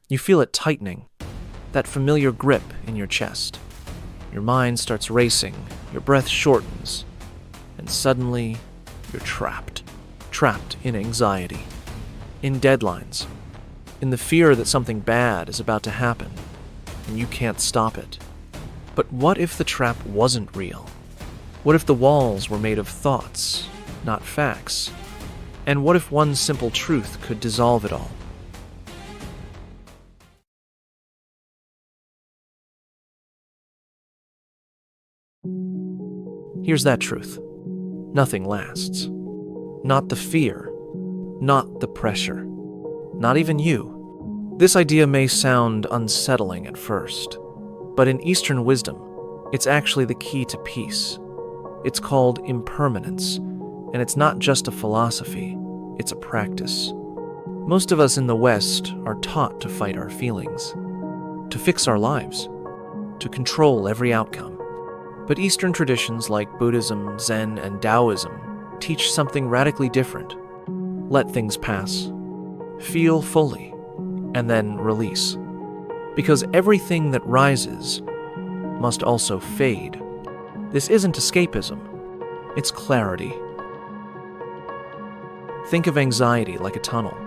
You feel it tightening, that familiar grip in your chest. Your mind starts racing, your breath shortens, and suddenly you're trapped. Trapped in anxiety, in deadlines, in the fear that something bad is about to happen, and you can't stop it. But what if the trap wasn't real? What if the walls were made of thoughts, not facts? And what if one simple truth could dissolve it all? Here's that truth. Nothing lasts. Not the fear, not the pressure, not even you. This idea may sound unsettling at first, but in Eastern wisdom, it's actually the key to peace. It's called impermanence, and it's not just a philosophy, it's a practice. Most of us in the West are taught to fight our feelings, to fix our lives, to control every outcome. But Eastern traditions like Buddhism, Zen, and Taoism teach something radically different. Let things pass. Feel fully, and then release. Because everything that rises must also fade. This isn't escapism, it's clarity. Think of anxiety like a tunnel.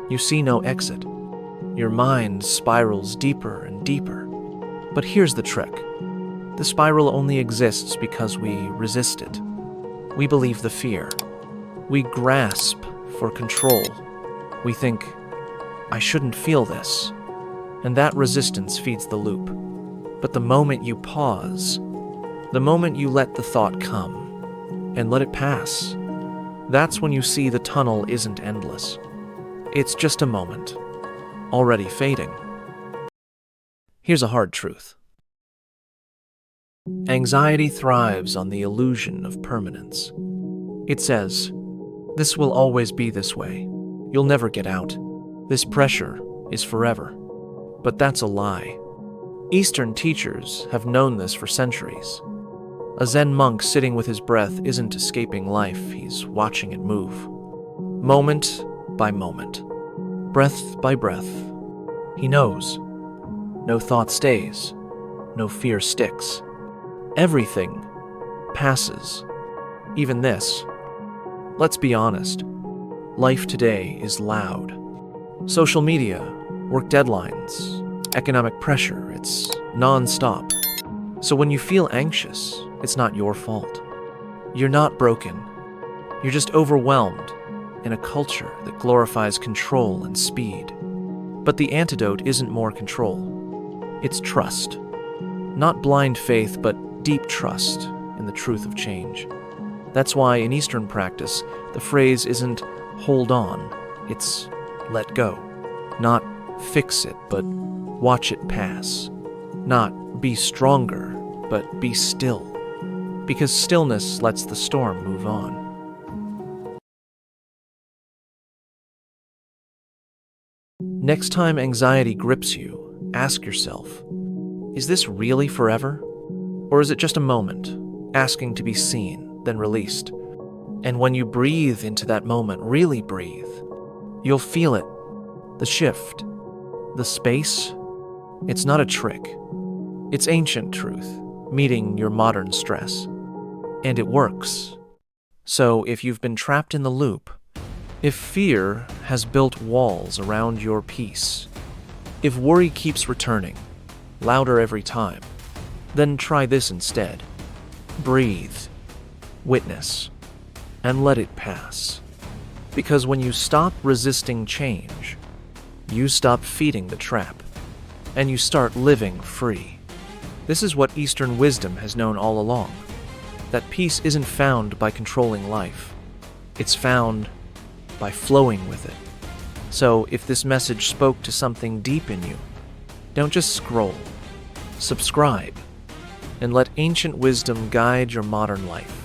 You see no exit. Your mind spirals deeper and deeper. But here's the trick. The spiral only exists because we resist it. We believe the fear. We grasp for control. We think, I shouldn't feel this. And that resistance feeds the loop. But the moment you pause, the moment you let the thought come and let it pass, that's when you see the tunnel isn't endless. It's just a moment, already fading. Here's a hard truth. Anxiety thrives on the illusion of permanence. It says, this will always be this way. You'll never get out. This pressure is forever. But that's a lie. Eastern teachers have known this for centuries. A Zen monk sitting with his breath isn't escaping life, he's watching it move. Moment by moment. Breath by breath. He knows. No thought stays. No fear sticks. Everything passes. Even this. Let's be honest. Life today is loud. Social media, work deadlines, economic pressure, it's non-stop. So when you feel anxious, it's not your fault. You're not broken. You're just overwhelmed in a culture that glorifies control and speed. But the antidote isn't more control. It's trust. Not blind faith, but deep trust in the truth of change. That's why in Eastern practice, the phrase isn't hold on, it's let go. Not fix it, but watch it pass. Not be stronger, but be still. Because stillness lets the storm move on. Next time anxiety grips you, ask yourself, is this really forever? Or is it just a moment, asking to be seen, then released? And when you breathe into that moment, really breathe, you'll feel it. The shift, the space, it's not a trick. It's ancient truth, meeting your modern stress. And it works. So if you've been trapped in the loop, if fear has built walls around your peace, if worry keeps returning, louder every time, then try this instead. Breathe, witness, and let it pass. Because when you stop resisting change, you stop feeding the trap, and you start living free. This is what Eastern wisdom has known all along, that peace isn't found by controlling life. It's found by flowing with it. So if this message spoke to something deep in you, don't just scroll. Subscribe, and let ancient wisdom guide your modern life.